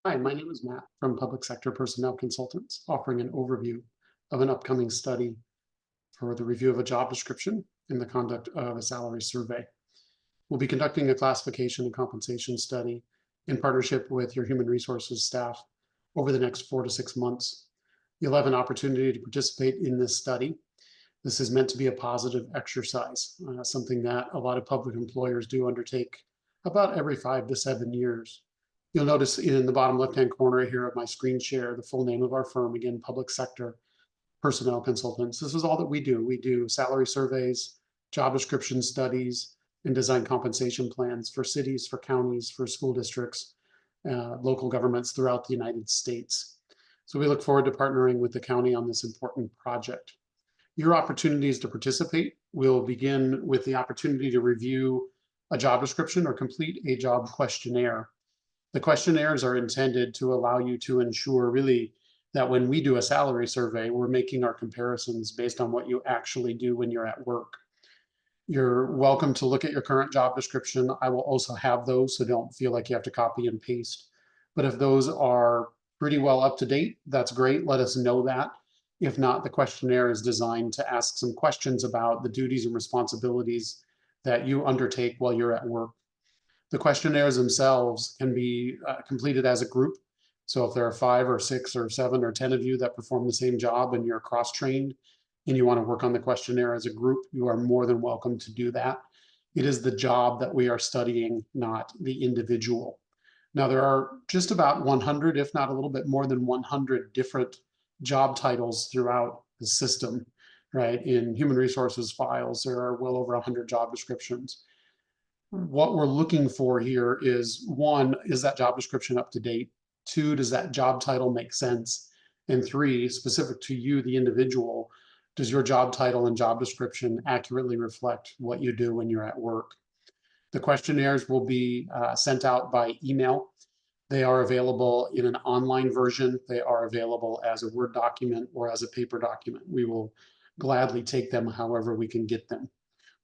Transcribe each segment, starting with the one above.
Hi, my name is Matt from Public Sector Personnel Consultants, offering an overview of an upcoming study for the review of a job description and the conduct of a salary survey. We'll be conducting a classification and compensation study in partnership with your human resources staff over the next 4 to 6 months. You'll have an opportunity to participate in this study. This is meant to be a positive exercise, something that a lot of public employers do undertake about every 5 to 7 years. You'll notice in the bottom left-hand corner here of my screen share, the full name of our firm, again, Public Sector Personnel Consultants. This is all that we do. We do salary surveys, job description studies, and design compensation plans for cities, for counties, for school districts, local governments throughout the United States. So we look forward to partnering with the county on this important project. Your opportunities to participate will begin with the opportunity to review a job description or complete a job questionnaire. The questionnaires are intended to allow you to ensure really that when we do a salary survey, we're making our comparisons based on what you actually do when you're at work. You're welcome to look at your current job description. I will also have those, so don't feel like you have to copy and paste. But if those are pretty well up to date, that's great. Let us know that. If not, the questionnaire is designed to ask some questions about the duties and responsibilities that you undertake while you're at work. The questionnaires themselves can be completed as a group. So if there are 5 or 6 or 7 or 10 of you that perform the same job and you're cross-trained and you want to work on the questionnaire as a group, you are more than welcome to do that. It is the job that we are studying, not the individual. Now, there are just about 100, if not a little bit more than 100 different job titles throughout the system, right? In human resources files, there are well over 100 job descriptions. What we're looking for here is, one, is that job description up to date? Two, does that job title make sense? And three, specific to you, the individual, does your job title and job description accurately reflect what you do when you're at work? The questionnaires will be sent out by email. They are available in an online version. They are available as a Word document or as a paper document. We will gladly take them however we can get them.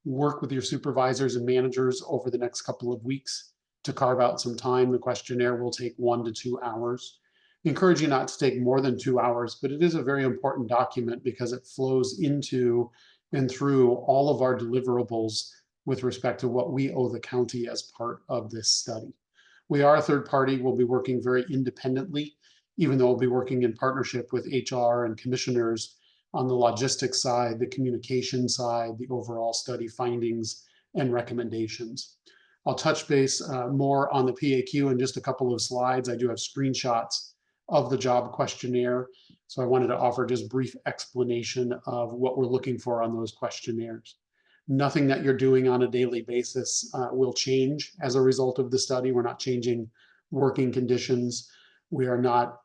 Work with your supervisors and managers over the next couple of weeks to carve out some time. The questionnaire will take 1 to 2 hours. I encourage you not to take more than 2 hours, but it is a very important document because it flows into and through all of our deliverables with respect to what we owe the county as part of this study. We are a third party. We'll be working very independently, even though we'll be working in partnership with HR and commissioners on the logistics side, the communication side, the overall study findings and recommendations. I'll touch base more on the PAQ in just a couple of slides. I do have screenshots of the job questionnaire, so I wanted to offer just brief explanation of what we're looking for on those questionnaires. Nothing that you're doing on a daily basis will change as a result of the study. We're not changing working conditions. We are not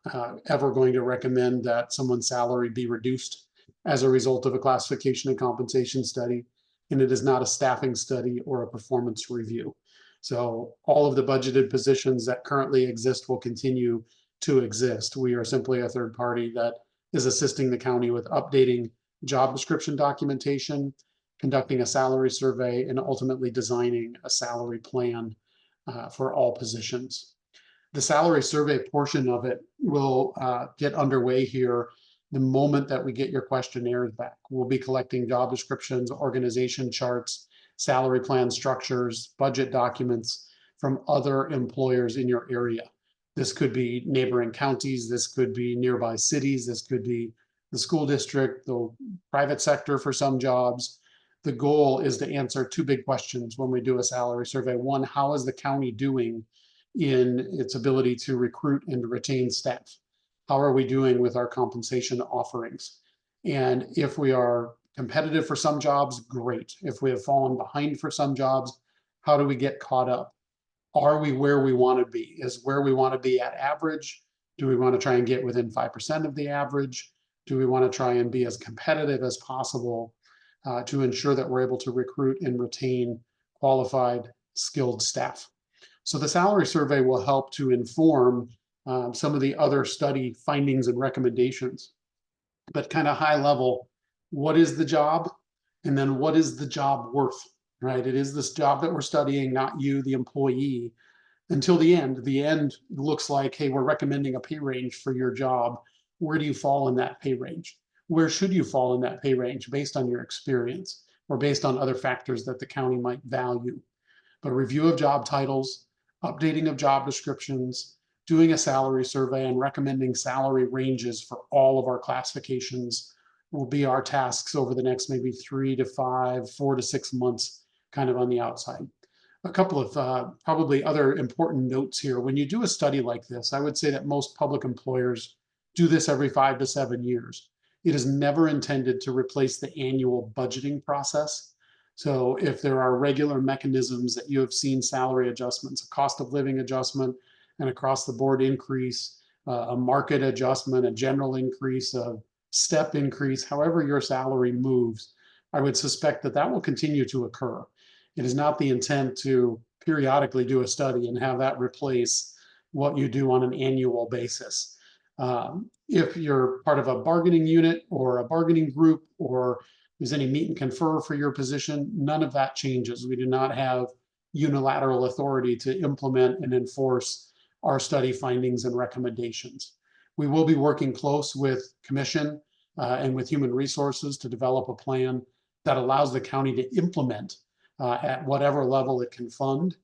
ever going to recommend that someone's salary be reduced as a result of a classification and compensation study, and it is not a staffing study or a performance review. So all of the budgeted positions that currently exist will continue to exist. We are simply a third party that is assisting the county with updating job description documentation, conducting a salary survey, and ultimately designing a salary plan for all positions. The salary survey portion of it will get underway here the moment that we get your questionnaires back. We'll be collecting job descriptions, organization charts, salary plan structures, budget documents from other employers in your area. This could be neighboring counties, this could be nearby cities, this could be the school district, the private sector for some jobs. The goal is to answer two big questions when we do a salary survey. One, how is the county doing in its ability to recruit and retain staff? How are we doing with our compensation offerings? And if we are competitive for some jobs, great. If we have fallen behind for some jobs, how do we get caught up? Are we where we want to be? Is where we want to be at average? Do we want to try and get within 5% of the average? Do we want to try and be as competitive as possible to ensure that we're able to recruit and retain qualified, skilled staff? So the salary survey will help to inform some of the other study findings and recommendations. But kind of high level, what is the job? And then what is the job worth, right? It is this job that we're studying, not you, the employee. until the end. The end looks like, hey, we're recommending a pay range for your job. Where do you fall in that pay range? Where should you fall in that pay range based on your experience or based on other factors that the county might value? But review of job titles, updating of job descriptions, doing a salary survey, and recommending salary ranges for all of our classifications will be our tasks over the next maybe 3 to 5, 4 to 6 months, kind of on the outside. A couple of probably other important notes here. When you do a study like this, I would say that most public employers do this every 5 to 7 years. It is never intended to replace the annual budgeting process. So if there are regular mechanisms that you have seen, salary adjustments, a cost of living adjustment, an across the board increase, a market adjustment, a general increase, a step increase, however your salary moves, I would suspect that that will continue to occur. It is not the intent to periodically do a study and have that replace what you do on an annual basis. If you're part of a bargaining unit or a bargaining group, or there's any meet and confer for your position, none of that changes. We do not have unilateral authority to implement and enforce our study findings and recommendations. We will be working close with Commission and with Human Resources to develop a plan that allows the county to implement at whatever level it can fund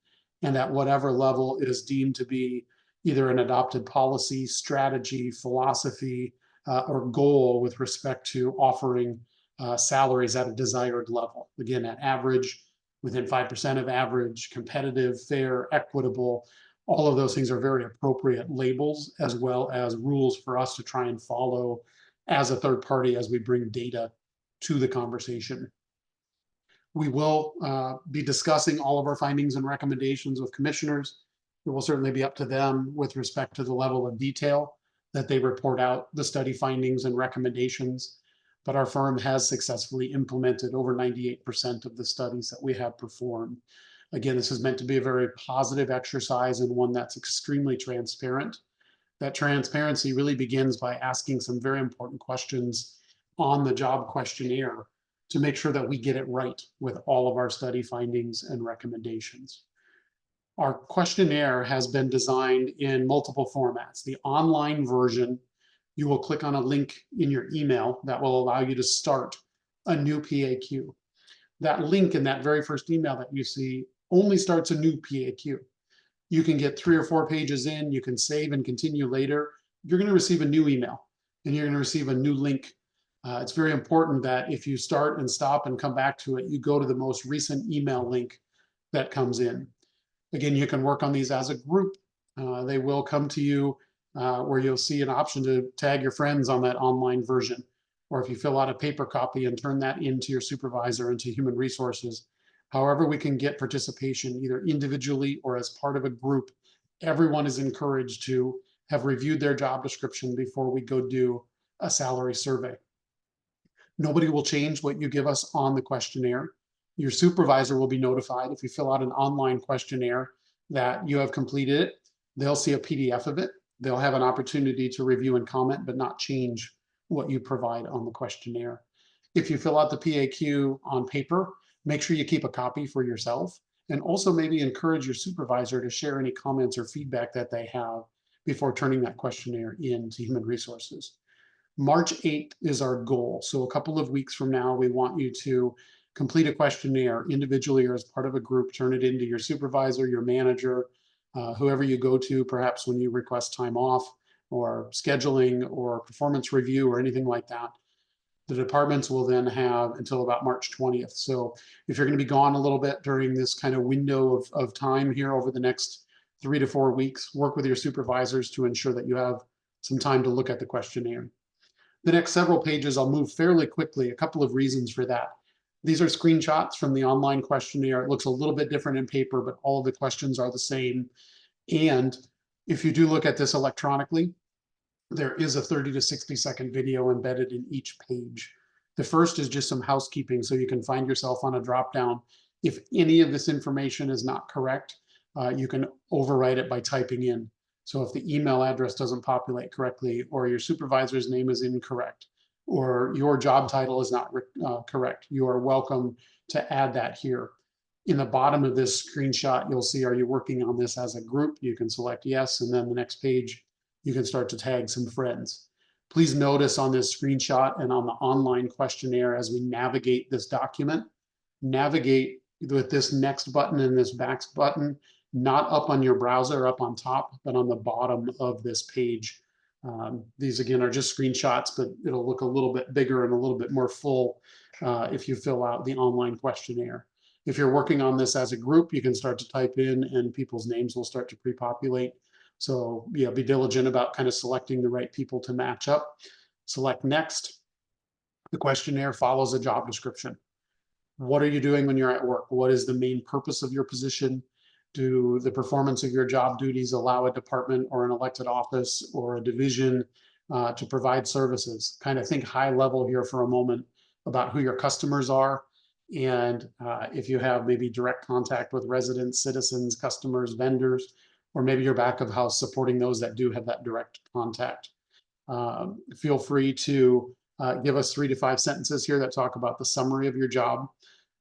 and at whatever level it is deemed to be either an adopted policy, strategy, philosophy, or goal with respect to offering salaries at a desired level. Again, at average, within 5% of average, competitive, fair, equitable. All of those things are very appropriate labels, as well as rules for us to try and follow as a third party as we bring data to the conversation. We will be discussing all of our findings and recommendations with commissioners. It will certainly be up to them with respect to the level of detail that they report out the study findings and recommendations. But our firm has successfully implemented over 98% of the studies that we have performed. Again, this is meant to be a very positive exercise and one that's extremely transparent. That transparency really begins by asking some very important questions on the job questionnaire to make sure that we get it right with all of our study findings and recommendations. Our questionnaire has been designed in multiple formats. The online version, you will click on a link in your email that will allow you to start a new PAQ. That link in that very first email that you see only starts a new PAQ. You can get 3 or 4 pages in, you can save and continue later. You're going to receive a new email and you're going to receive a new link. It's very important that if you start and stop and come back to it, you go to the most recent email link that comes in. Again, you can work on these as a group. They will come to you where you'll see an option to tag your friends on that online version. Or if you fill out a paper copy and turn that into your supervisor and to Human Resources, however we can get participation, either individually or as part of a group, everyone is encouraged to have reviewed their job description before we go do a salary survey. Nobody will change what you give us on the questionnaire. Your supervisor will be notified if you fill out an online questionnaire that you have completed it. They'll see a PDF of it. They'll have an opportunity to review and comment, but not change what you provide on the questionnaire. If you fill out the PAQ on paper, make sure you keep a copy for yourself, and also maybe encourage your supervisor to share any comments or feedback that they have before turning that questionnaire in to Human Resources. March 8th is our goal. So a couple of weeks from now, we want you to complete a questionnaire individually or as part of a group, turn it into your supervisor, your manager, whoever you go to, perhaps when you request time off or scheduling or performance review or anything like that. The departments will then have until about March 20th. So if you're going to be gone a little bit during this kind of window of time here over the next 3 to 4 weeks, work with your supervisors to ensure that you have some time to look at the questionnaire. The next several pages, I'll move fairly quickly. A couple of reasons for that. These are screenshots from the online questionnaire. It looks a little bit different in paper, but all of the questions are the same. And if you do look at this electronically, there is a 30 to 60-second video embedded in each page. The first is just some housekeeping, so you can find yourself on a drop-down. If any of this information is not correct, you can overwrite it by typing in. So if the email address doesn't populate correctly, or your supervisor's name is incorrect, or your job title is not correct, you are welcome to add that here. In the bottom of this screenshot, you'll see, are you working on this as a group? You can select yes, and then the next page, you can start to tag some friends. Please notice on this screenshot and on the online questionnaire, as we navigate this document, navigate with this next button and this back button, not up on your browser, up on top, but on the bottom of this page. These again are just screenshots, but it'll look a little bit bigger and a little bit more full if you fill out the online questionnaire. If you're working on this as a group, you can start to type in and people's names will start to pre-populate. So yeah, be diligent about kind of selecting the right people to match up. Select next. The questionnaire follows a job description. What are you doing when you're at work? What is the main purpose of your position? Do the performance of your job duties allow a department or an elected office or a division to provide services? Kind of think high level here for a moment about who your customers are. And if you have maybe direct contact with residents, citizens, customers, vendors, or maybe you're back of house supporting those that do have that direct contact. Feel free to give us 3 to 5 sentences here that talk about the summary of your job.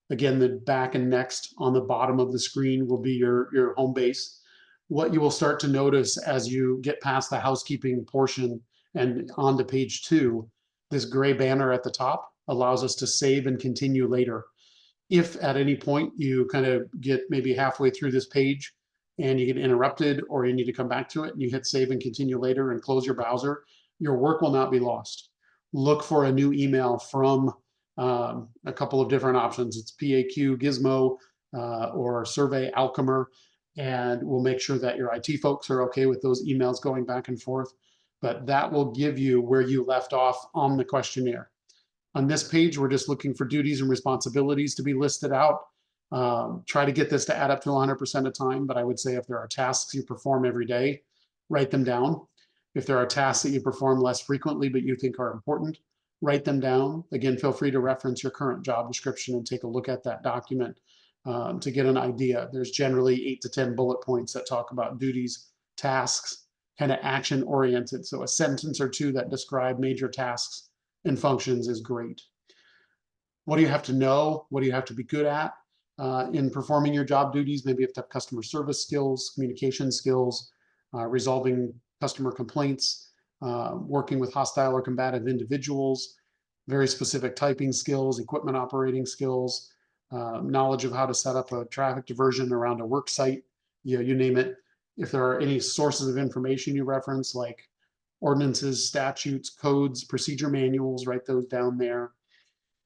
Again, the back and next on the bottom of the screen will be your home base. What you will start to notice as you get past the housekeeping portion and on to page 2, this gray banner at the top allows us to save and continue later. If at any point you kind of get maybe halfway through this page and you get interrupted or you need to come back to it and you hit save and continue later and close your browser, your work will not be lost. Look for a new email from a couple of different options. It's PAQ, Gizmo, or Survey Alchemer, and we'll make sure that your IT folks are okay with those emails going back and forth. But that will give you where you left off on the questionnaire. On this page, we're just looking for duties and responsibilities to be listed out. Try to get this to add up to 100% of time, but I would say if there are tasks you perform every day, write them down. If there are tasks that you perform less frequently but you think are important, write them down. Again, feel free to reference your current job description and take a look at that document to get an idea. There's generally 8 to 10 bullet points that talk about duties, tasks, kind of action oriented. So a sentence or two that describe major tasks and functions is great. What do you have to know? What do you have to be good at in performing your job duties? Maybe you have to have customer service skills, communication skills, resolving customer complaints, working with hostile or combative individuals, very specific typing skills, equipment operating skills, knowledge of how to set up a traffic diversion around a work site, you name it. If there are any sources of information you reference, like ordinances, statutes, codes, procedure manuals, write those down there.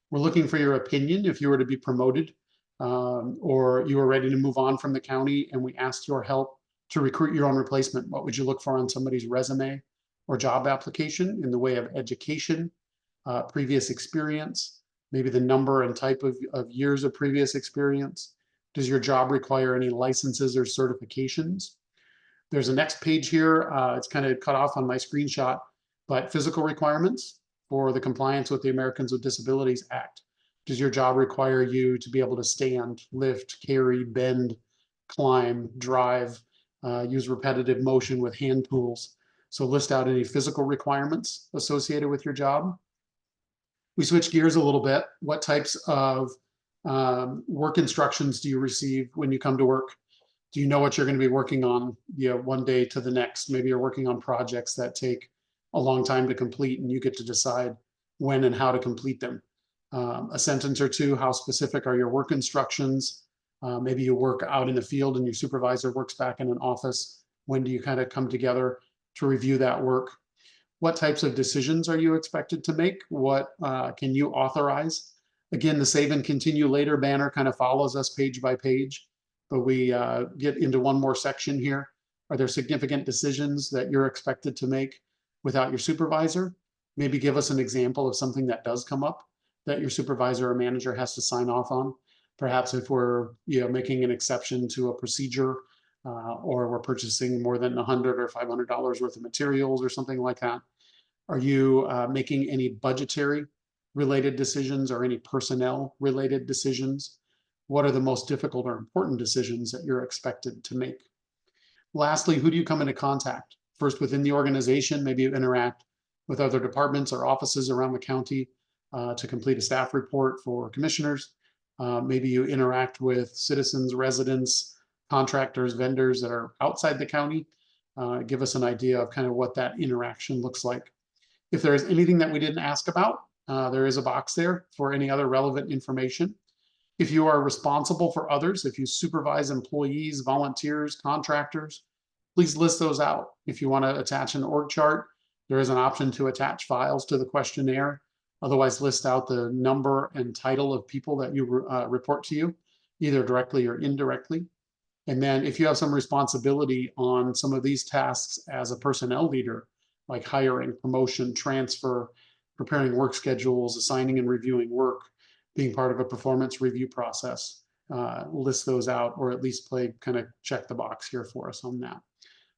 We're looking for your opinion if you were to be promoted or you were ready to move on from the county and we asked your help to recruit your own replacement. What would you look for on somebody's resume or job application in the way of education, previous experience, maybe the number and type of years of previous experience? Does your job require any licenses or certifications? There's a next page here. It's kind of cut off on my screenshot, but physical requirements for the compliance with the Americans with Disabilities Act. Does your job require you to be able to stand, lift, carry, bend, climb, drive, use repetitive motion with hand tools? So list out any physical requirements associated with your job. We switch gears a little bit. What types of work instructions do you receive when you come to work? Do you know what you're going to be working on one day to the next? Maybe you're working on projects that take a long time to complete and you get to decide when and how to complete them. A sentence or two, how specific are your work instructions? Maybe you work out in the field and your supervisor works back in an office. When do you kind of come together to review that work? What types of decisions are you expected to make? What can you authorize? Again, the save and continue later banner kind of follows us page by page, but we get into one more section here. Are there significant decisions that you're expected to make without your supervisor? Maybe give us an example of something that does come up that your supervisor or manager has to sign off on. Perhaps if we're making an exception to a procedure or we're purchasing more than $100 or $500 worth of materials or something like that. Are you making any budgetary related decisions or any personnel related decisions? What are the most difficult or important decisions that you're expected to make? Lastly, who do you come into contact? First, within the organization, maybe you interact with other departments or offices around the county to complete a staff report for commissioners. Maybe you interact with citizens, residents, contractors, vendors that are outside the county. Give us an idea of kind of what that interaction looks like. If there is anything that we didn't ask about, there is a box there for any other relevant information. If you are responsible for others, if you supervise employees, volunteers, contractors, please list those out. If you want to attach an org chart, there is an option to attach files to the questionnaire. Otherwise, list out the number and title of people that you report to you, either directly or indirectly. And then if you have some responsibility on some of these tasks as a personnel leader, like hiring, promotion, transfer, preparing work schedules, assigning and reviewing work, being part of a performance review process, list those out, or at least kind of check the box here for us on that.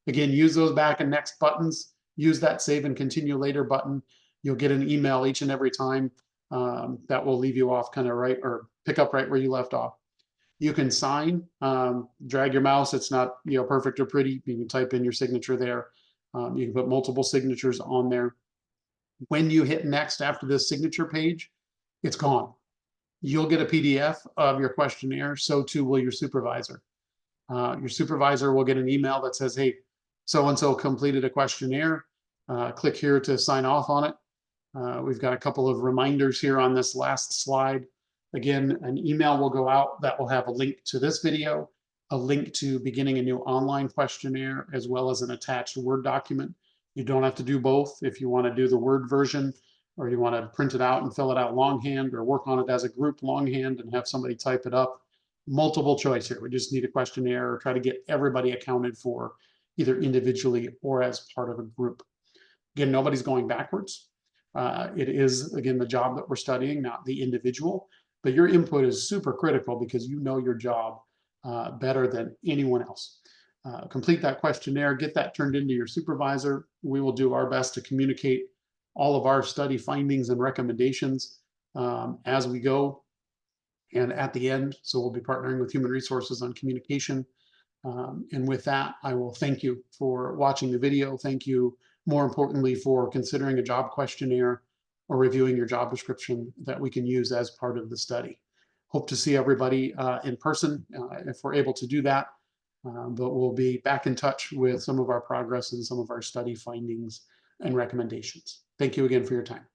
Again, use those back and next buttons. Use that save and continue later button. You'll get an email each and every time that will leave you off kind of right, or pick up right where you left off. You can sign, drag your mouse. It's not perfect or pretty. You can type in your signature there. You can put multiple signatures on there. When you hit next after this signature page, it's gone. You'll get a PDF of your questionnaire. So too will your supervisor. Your supervisor will get an email that says, hey, so-and-so completed a questionnaire. Click here to sign off on it. We've got a couple of reminders here on this last slide. Again, an email will go out that will have a link to this video, a link to beginning a new online questionnaire, as well as an attached Word document. You don't have to do both. If you want to do the Word version, or you want to print it out and fill it out longhand, or work on it as a group longhand and have somebody type it up, multiple choice here. We just need a questionnaire, or try to get everybody accounted for, either individually or as part of a group. Again, nobody's going backwards. It is, again, the job that we're studying, not the individual. But your input is super critical because you know your job better than anyone else. Complete that questionnaire, get that turned into your supervisor. We will do our best to communicate all of our study findings and recommendations as we go and at the end. So we'll be partnering with Human Resources on communication. And with that, I will thank you for watching the video. Thank you, more importantly, for considering a job questionnaire or reviewing your job description that we can use as part of the study. Hope to see everybody in person if we're able to do that. But we'll be back in touch with some of our progress and some of our study findings and recommendations. Thank you again for your time.